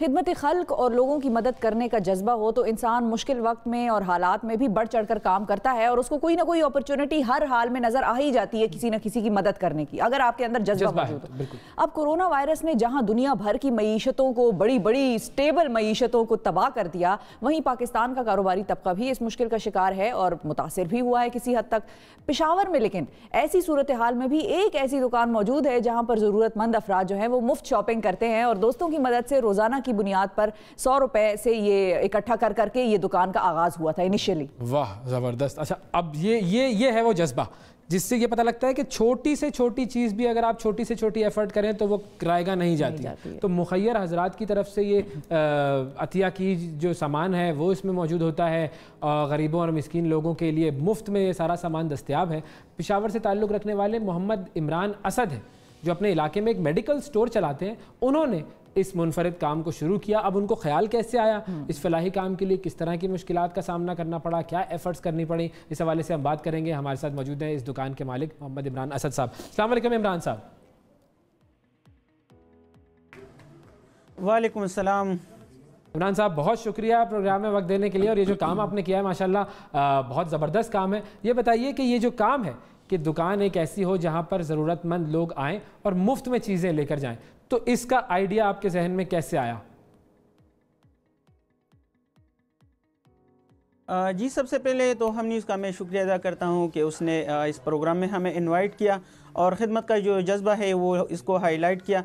خدمت خلق اور لوگوں کی مدد کرنے کا جذبہ ہو تو انسان مشکل وقت میں اور حالات میں بھی بڑھ چڑھ کر کام کرتا ہے، اور اس کو کوئی نہ کوئی اپرچونٹی ہر حال میں نظر آ ہی جاتی ہے کسی نہ کسی کی مدد کرنے کی، اگر آپ کے اندر جذبہ موجود ہو۔ اب کورونا وائرس نے جہاں دنیا بھر کی معیشتوں کو، بڑی بڑی سٹیبل معیشتوں کو تباہ کر دیا، وہیں پاکستان کا کاروباری طبقہ بھی اس مشکل کا شکار ہے اور متاثر بھی ہوا ہے کسی حد تک۔ پشاور میں لیکن ایسی صورتحال میں بھی ایک ایسی دکان موجود ہے جہاں پر ضرورت مند افراد جو ہیں وہ مفت شاپنگ کرتے ہیں، اور دوستوں کی مدد سے روزانہ کی بنیاد پر 100 روپے سے یہ اکٹھا کر کے یہ دکان کا آغاز ہوا تھا انیشلی۔ واہ زبردست۔ اچھا، اب یہ ہے وہ جذبہ جس سے یہ پتہ لگتا ہے کہ چھوٹی سے چھوٹی چیز بھی اگر آپ چھوٹی سے چھوٹی ایفرٹ کریں تو وہ رائے گاہ نہیں جاتی۔ تو مخیر حضرات کی طرف سے یہ عطیہ کی جو سامان ہے وہ اس میں موجود ہوتا ہے، غریبوں اور مسکین لوگوں کے لیے مفت میں یہ سارا سامان دستیاب ہے۔ پشاور سے تعلق رکھنے والے محمد عمران اسد ہیں جو اپنے علاقے میں ایک میڈیکل سٹور چلاتے ہیں، انہوں نے اس منفرد کام کو شروع کیا۔ اب ان کو خیال کیسے آیا، اس فلاحی کام کے لیے کس طرح کی مشکلات کا سامنا کرنا پڑا، کیا ایفرٹس کرنی پڑی، اس حوالے سے ہم بات کریں گے۔ ہمارے ساتھ موجود ہیں اس دکان کے مالک محمد عمران اسد صاحب۔ السلام علیکم عمران صاحب۔ وعلیکم السلام۔ عمران صاحب بہت شکریہ پروگرام میں وقت دینے کے لیے، اور یہ جو کام آپ نے کیا ہے ماشاءاللہ بہت زبردست کام ہے۔ یہ بتائیے کہ یہ جو کام ہے کہ دکان ایک ایسی ہو جہاں پر ضرورت مند لوگ آئیں اور مفت میں چیزیں لے کر جائیں، تو اس کا آئیڈیا آپ کے ذہن میں کیسے آیا؟ جی، سب سے پہلے تو ہم نیوز کا میں شکریہ ادا کرتا ہوں کہ اس نے اس پروگرام میں ہمیں انوائٹ کیا اور خدمت کا جو جذبہ ہے وہ اس کو ہائی لائٹ کیا۔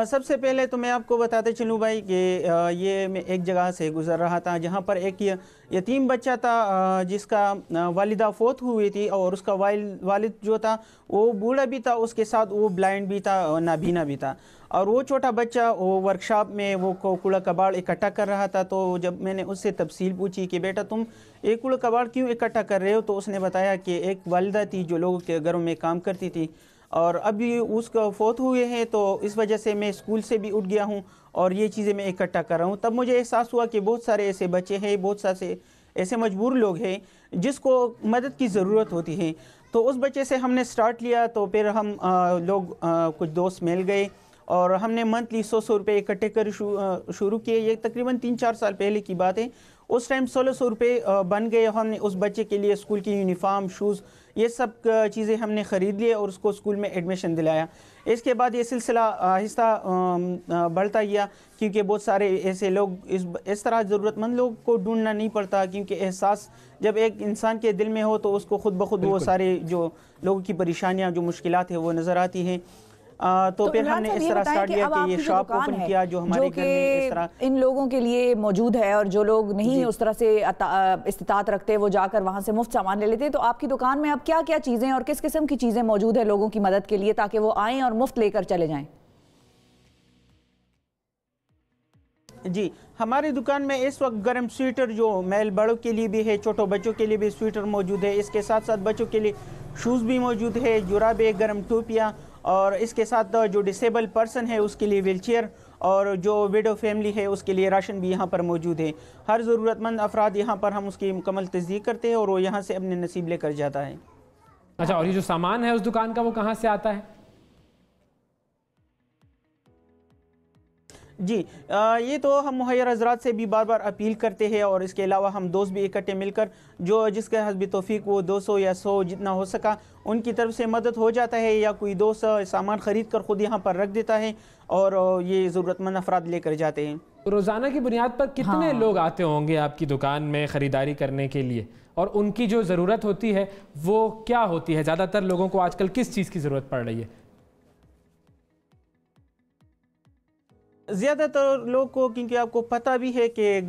سب سے پہلے تو میں آپ کو بتاتے چلوں بھائی کہ یہ میں ایک جگہ سے گزر رہا تھا جہاں پر ایک یتیم بچہ تھا جس کا والدہ فوت ہوئی تھی، اور اس کا والد جو تھا وہ بوڑھا بھی تھا، اس کے ساتھ وہ بلائنڈ بھی تھا، نابینا بھی تھا، اور وہ چھوٹا بچہ وہ ورکشاپ میں وہ کوڑا کباڑ اکٹھا کر رہا تھا۔ تو جب میں نے اس سے تفصیل پوچھی کہ بیٹا تم ایک کوڑا کباڑ کیوں اکٹھا کر رہے ہو، تو اس نے بتایا کہ ایک والدہ تھی جو لوگوں کے گھروں میں کام کرتی تھی، اور ابھی اس کو فوت ہوئے ہیں، تو اس وجہ سے میں اسکول سے بھی اٹھ گیا ہوں اور یہ چیزیں میں اکٹھا کر رہا ہوں۔ تب مجھے احساس ہوا کہ بہت سارے ایسے بچے ہیں، بہت سارے ایسے مجبور لوگ ہیں جس کو مدد کی ضرورت ہوتی ہے۔ تو اس بچے سے ہم نے سٹارٹ لیا، تو پھر ہم لوگ کچھ دوست مل گئے اور ہم نے منتھلی 100 روپے اکٹھے کر شروع کیے۔ یہ تقریباً 3-4 سال پہلے کی بات ہے۔ اس ٹائم 1600 روپے بن گئے۔ ہم نے اس بچے کے لیے اسکول کی یونیفارم، شوز، یہ سب چیزیں ہم نے خرید لیے اور اس کو اسکول میں ایڈمیشن دلایا۔ اس کے بعد یہ سلسلہ آہستہ بڑھتا گیا، کیونکہ بہت سارے ایسے لوگ اس طرح ضرورت مند لوگ کو ڈھونڈنا نہیں پڑتا، کیونکہ احساس جب ایک انسان کے دل میں ہو تو اس کو خود بخود وہ سارے جو لوگوں کی پریشانیاں، جو مشکلات ہیں وہ نظر آتی ہیں۔ تو پھر ہم نے اس طرح سٹارٹ کیا کہ یہ شاپ اوپن کیا جو ہمارے گھر میں اس طرح ان لوگوں کے لیے موجود ہے، اور جو لوگ نہیں اس طرح سے استطاعت رکھتے وہ جا کر وہاں سے مفت سامان لے لیتے۔ تو آپ کی دکان میں اب کیا کیا چیزیں اور کس قسم کی چیزیں موجود ہیں لوگوں کی مدد کے لیے تاکہ وہ آئیں اور مفت لے کر چلے جائیں؟ جی، ہماری دکان میں اس وقت گرم سویٹر جو میل بڑوں کے لیے بھی ہے، چھوٹوں بچوں کے لیے بھی سویٹر موجود ہے، اس کے ساتھ ساتھ بچوں کے لیے شوز بھی موجود ہے، جرابیں، گرم ٹوپیاں، اور اس کے ساتھ جو ڈسیبل پرسن ہے اس کے لیے ویل چیئر، اور جو ویڈو فیملی ہے اس کے لیے راشن بھی یہاں پر موجود ہے۔ ہر ضرورت مند افراد یہاں پر ہم اس کی مکمل تصدیق کرتے ہیں اور وہ یہاں سے اپنے نصیب لے کر جاتا ہے۔ اچھا، اور یہ جو سامان ہے اس دکان کا وہ کہاں سے آتا ہے؟ جی، یہ تو ہم مہیا حضرات سے بھی بار بار اپیل کرتے ہیں، اور اس کے علاوہ ہم دوست بھی اکٹھے مل کر جو جس کے حسب توفیق وہ 200 یا 100 جتنا ہو سکا ان کی طرف سے مدد ہو جاتا ہے، یا کوئی دوست سامان خرید کر خود یہاں پر رکھ دیتا ہے اور یہ ضرورت مند افراد لے کر جاتے ہیں۔ روزانہ کی بنیاد پر کتنے لوگ آتے ہوں گے آپ کی دکان میں خریداری کرنے کے لیے، اور ان کی جو ضرورت ہوتی ہے وہ کیا ہوتی ہے؟ زیادہ تر لوگوں کو آج کل کس چیز کی ضرورت پڑ رہی ہے؟ زیادہ تر لوگ کو، کیونکہ آپ کو پتہ بھی ہے کہ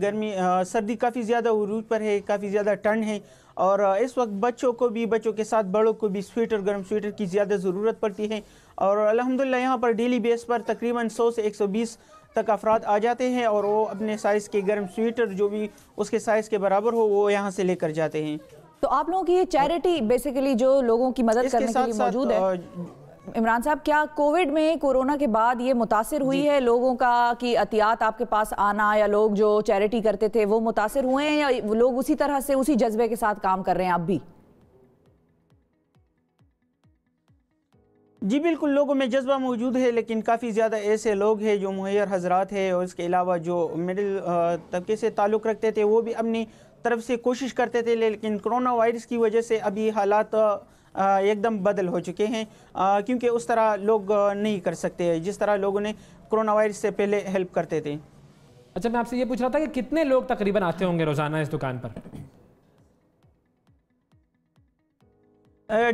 سردی کافی زیادہ عروج پر ہے، کافی زیادہ ٹھنڈ ہے، اور اس وقت بچوں کے ساتھ بڑوں کو بھی سویٹر، گرم سویٹر کی زیادہ ضرورت پڑتی ہے، اور الحمدللہ یہاں پر ڈیلی بیس پر تقریباً 100 سے 120 تک افراد آ جاتے ہیں، اور وہ اپنے سائز کے گرم سویٹر جو بھی اس کے سائز کے برابر ہو وہ یہاں سے لے کر جاتے ہیں۔ تو آپ لوگوں کی یہ چیریٹی بیسیکلی جو لوگوں کی مدد کرنے کے لیے موجود ہے، عمران صاحب کیا کووڈ میں، کورونا کے بعد یہ متاثر ہوئی ہے لوگوں کا کہ عطیات آپ کے پاس آنا، یا لوگ جو چیریٹی کرتے تھے وہ متاثر ہوئے ہیں، یا لوگ اسی طرح سے اسی جذبے کے ساتھ کام کر رہے ہیں اب بھی؟ جی بالکل، لوگوں میں جذبہ موجود ہے، لیکن کافی زیادہ ایسے لوگ ہیں جو مہیر حضرات ہیں اور اس کے علاوہ جو مڈل طبقے سے تعلق رکھتے تھے وہ بھی اپنی طرف سے کوشش کرتے تھے، لیکن کرونا وائرس کی وجہ سے ابھی حالات ایک دم بدل ہو چکے ہیں، کیونکہ اس طرح لوگ نہیں کر سکتے جس طرح لوگوں نے کرونا وائرس سے پہلے ہیلپ کرتے تھے۔ اچھا، میں آپ سے یہ پوچھ رہا تھا کہ کتنے لوگ تقریباً آتے ہوں گے روزانہ اس دکان پر؟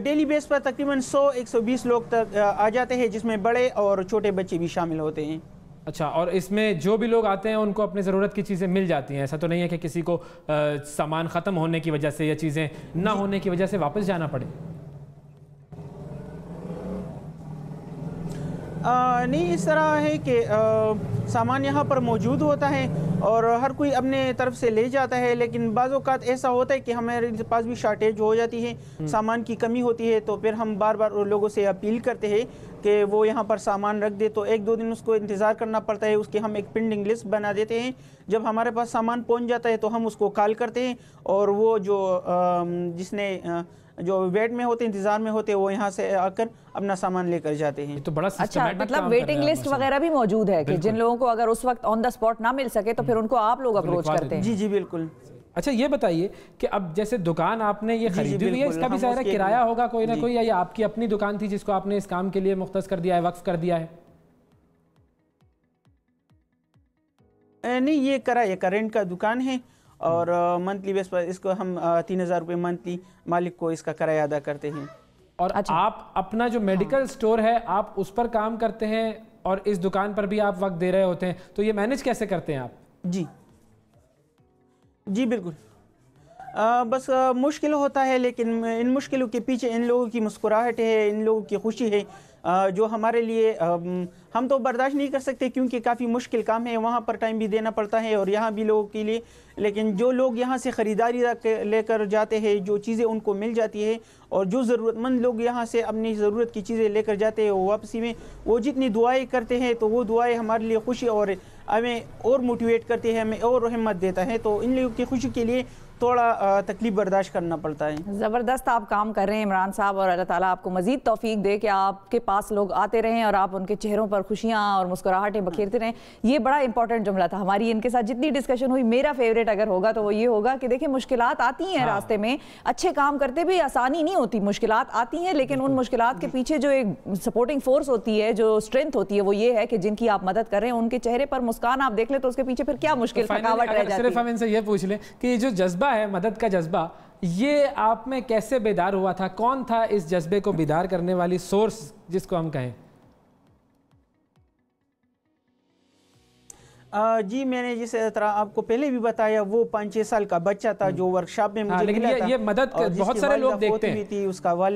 ڈیلی بیس پر تقریباً 100-120 لوگ تک آ جاتے ہیں، جس میں بڑے اور چھوٹے بچے بھی شامل ہوتے ہیں۔ اچھا، اور اس میں جو بھی لوگ آتے ہیں ان کو اپنی ضرورت کی چیزیں مل جاتی ہیں؟ ایسا تو نہیں ہے کہ کسی کو سامان ختم ہونے کی وجہ سے یا چیزیں نہ ہونے کی وجہ سے واپس جانا پڑے؟ نہیں، اس طرح ہے کہ سامان یہاں پر موجود ہوتا ہے اور ہر کوئی اپنے طرف سے لے جاتا ہے، لیکن بعض اوقات ایسا ہوتا ہے کہ ہمارے پاس بھی شارٹیج ہو جاتی ہے، سامان کی کمی ہوتی ہے، تو پھر ہم بار بار لوگوں سے اپیل کرتے ہیں کہ وہ یہاں پر سامان رکھ دے، تو 1-2 دن اس کو انتظار کرنا پڑتا ہے، اس کی ہم ایک پینڈنگ لسٹ بنا دیتے ہیں۔ جب ہمارے پاس سامان پہنچ جاتا ہے تو ہم اس کو کال کرتے ہیں اور وہ جس نے جو ویٹ میں ہوتے انتظار میں ہوتے وہ یہاں سے آ کر اپنا سامان لے کر جاتے ہیں۔ تو بڑا اچھا، مطلب ویٹنگ لسٹ وغیرہ بھی موجود ہے کہ جن لوگوں کو اگر اس وقت آن دا اسپاٹ نہ مل سکے تو پھر ان کو آپ لوگ اپروچ کرتے ہیں؟ جی جی بالکل۔ اچھا، یہ بتائیے کہ اب جیسے دکان آپ نے یہ خریدی ہوئی ہے، اس کا بھی ظاہر ہے کرایہ ہوگا کوئی نہ کوئی، یا یہ آپ کی اپنی دکان تھی جس کو آپ نے اس کام کے لیے مختص کر دیا ہے، وقف کر دیا ہے؟ نہیں، یہ کرایہ کا رینٹ کا دکان ہے اور منتھلی بیس پر اس کو ہم 3000 روپے منتھلی مالک کو اس کا کرایہ ادا کرتے ہیں۔ اور آپ اپنا جو میڈیکل سٹور ہے آپ اس پر کام کرتے ہیں اور اس دکان پر بھی آپ وقت دے رہے ہوتے ہیں، تو یہ مینج کیسے کرتے ہیں آپ؟ جی بالکل، بس مشکل ہوتا ہے، لیکن ان مشکلوں کے پیچھے ان لوگوں کی مسکراہٹ ہے، ان لوگوں کی خوشی ہے جو ہمارے لیے ہم تو برداشت نہیں کر سکتے، کیونکہ کافی مشکل کام ہے، وہاں پر ٹائم بھی دینا پڑتا ہے اور یہاں بھی لوگوں کے لیے، لیکن جو لوگ یہاں سے خریداری لے کر جاتے ہیں، جو چیزیں ان کو مل جاتی ہے اور جو ضرورت مند لوگ یہاں سے اپنی ضرورت کی چیزیں لے کر جاتے ہیں، واپسی میں وہ جتنی دعائیں کرتے ہیں تو وہ دعائیں ہمارے لیے خوشی اور ہمیں اور موٹیویٹ کرتی ہے، ہمیں اور ہمت دیتا ہے، تو ان لوگوں کی خوشی کے لیے تھوڑا تکلیف برداشت کرنا پڑتا ہے۔ زبردست آپ کام کر رہے ہیں عمران صاحب، اور اللہ تعالیٰ آپ کو مزید توفیق دے کہ آپ کے پاس لوگ آتے رہیں اور آپ ان کے چہروں پر خوشیاں اور مسکراہٹیں بکھیرتے رہیں۔ یہ بڑا امپورٹنٹ جملہ تھا، ہماری ان کے ساتھ جتنی ڈسکشن ہوئی میرا فیوریٹ اگر ہوگا تو وہ یہ ہوگا کہ دیکھیں مشکلات آتی ہیں راستے میں، اچھے کام کرتے بھی آسانی نہیں ہوتی، مشکلات آتی ہیں، لیکن ان مشکلات کے پیچھے جو ایک سپورٹنگ فورس ہوتی ہے، جو اسٹرینتھ ہوتی ہے، وہ یہ ہے کہ جن کی آپ مدد کر رہے ہیں ان کے چہرے پر مسکان آپ دیکھ لیں تو اس کے پیچھے پھر کیا مشکل تھکاوٹ رہ جاتی ہے۔ صرف ہم ان سے یہ پوچھ لیں کہ یہ جو جذبہ ہے، مدد کا جذبہ، یہ آپ میں کیسے بیدار ہوا تھا؟ کون تھا اس جذبے کو بیدار کرنے والی سورس جس کو ہم کہیں؟ جی، میں نے جس طرح آپ کو پہلے بھی بتایا، وہ 5-6 سال کا بچہ تھا جو ورکشاپ میں مجھے ملا تھا، یہ مدد بہت سارے لوگ دیکھتے ہیں،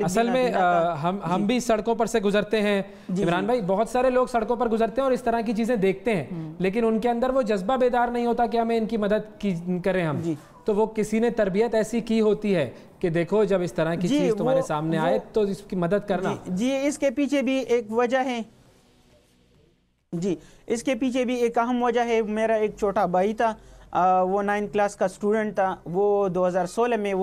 اصل میں ہم بھی سڑکوں پر سے گزرتے ہیں عمران بھائی، بہت سارے لوگ سڑکوں پر گزرتے ہیں اور اس طرح کی چیزیں دیکھتے ہیں، لیکن ان کے اندر وہ جذبہ بیدار نہیں ہوتا کہ ہمیں ان کی مدد کریں ہم، تو وہ کسی نے تربیت ایسی کی ہوتی ہے کہ دیکھو جب اس طرح کی چیز تمہارے سامنے آئے تو اس کی مدد کرنا۔ جی، اس کے پیچھے بھی ایک وجہ ہے، اس کے پیچھے بھی ایک اہم وجہ ہے۔ میرا ایک چھوٹا بھائی تھا، وہ 9 کلاس کا اسٹوڈنٹ تھا، وہ 2016 میں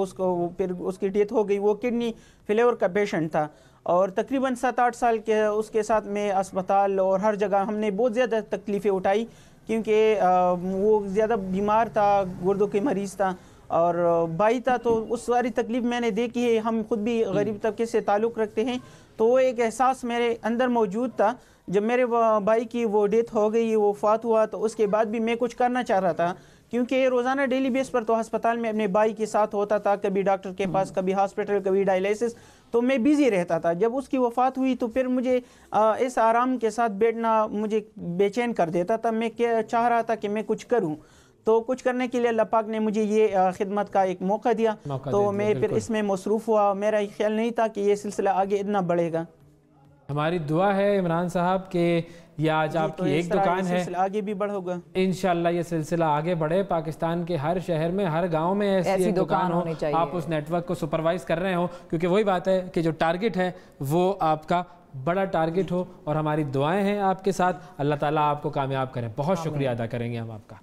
پھر اس کی ڈیتھ ہو گئی، وہ کڈنی فیلیور کا پیشنٹ تھا اور تقریباً 7-8 سال کے اس کے ساتھ میں اسپتال اور ہر جگہ ہم نے بہت زیادہ تکلیفیں اٹھائی، کیونکہ وہ زیادہ بیمار تھا، گردوں کے مریض تھا اور بھائی تھا، تو اس ساری تکلیف میں نے دیکھی ہے۔ ہم خود بھی غریب طبقے سے تعلق رکھتے ہیں، تو وہ ایک احساس میرے اندر موجود تھا۔ جب میرے بھائی کی وہ ڈیتھ ہو گئی، وہ فوت ہوا، تو اس کے بعد بھی میں کچھ کرنا چاہ رہا تھا، کیونکہ روزانہ ڈیلی بیس پر تو ہسپتال میں اپنے بھائی کے ساتھ ہوتا تھا، کبھی ڈاکٹر کے پاس، کبھی ہاسپٹل، کبھی ڈائلیسس، تو میں بیزی رہتا تھا۔ جب اس کی وفات ہوئی تو پھر مجھے اس آرام کے ساتھ بیٹھنا مجھے بے چین کر دیتا تھا۔ میں چاہ رہا تھا کہ میں کچھ کروں، تو کچھ کرنے کے لیے اللہ پاک نے مجھے یہ خدمت کا ایک موقع دیا، تو میں پھر اس میں مصروف ہوا۔ میرا خیال نہیں تھا کہ یہ سلسلہ آگے اتنا بڑھے گا۔ ہماری دعا ہے عمران صاحب کہ یہ آج آپ کی ایک دکان ہے، آگے بھی بڑھے گا انشاءاللہ یہ سلسلہ آگے بڑھے، پاکستان کے ہر شہر میں، ہر گاؤں میں ایسی ایک دکان ہو، آپ اس نیٹ ورک کو سپروائز کر رہے ہوں، کیونکہ وہی بات ہے کہ جو ٹارگٹ ہے وہ آپ کا بڑا ٹارگٹ ہو، اور ہماری دعائیں ہیں آپ کے ساتھ، اللہ تعالیٰ آپ کو کامیاب کریں۔ بہت شکریہ ادا کریں گے ہم آپ کا۔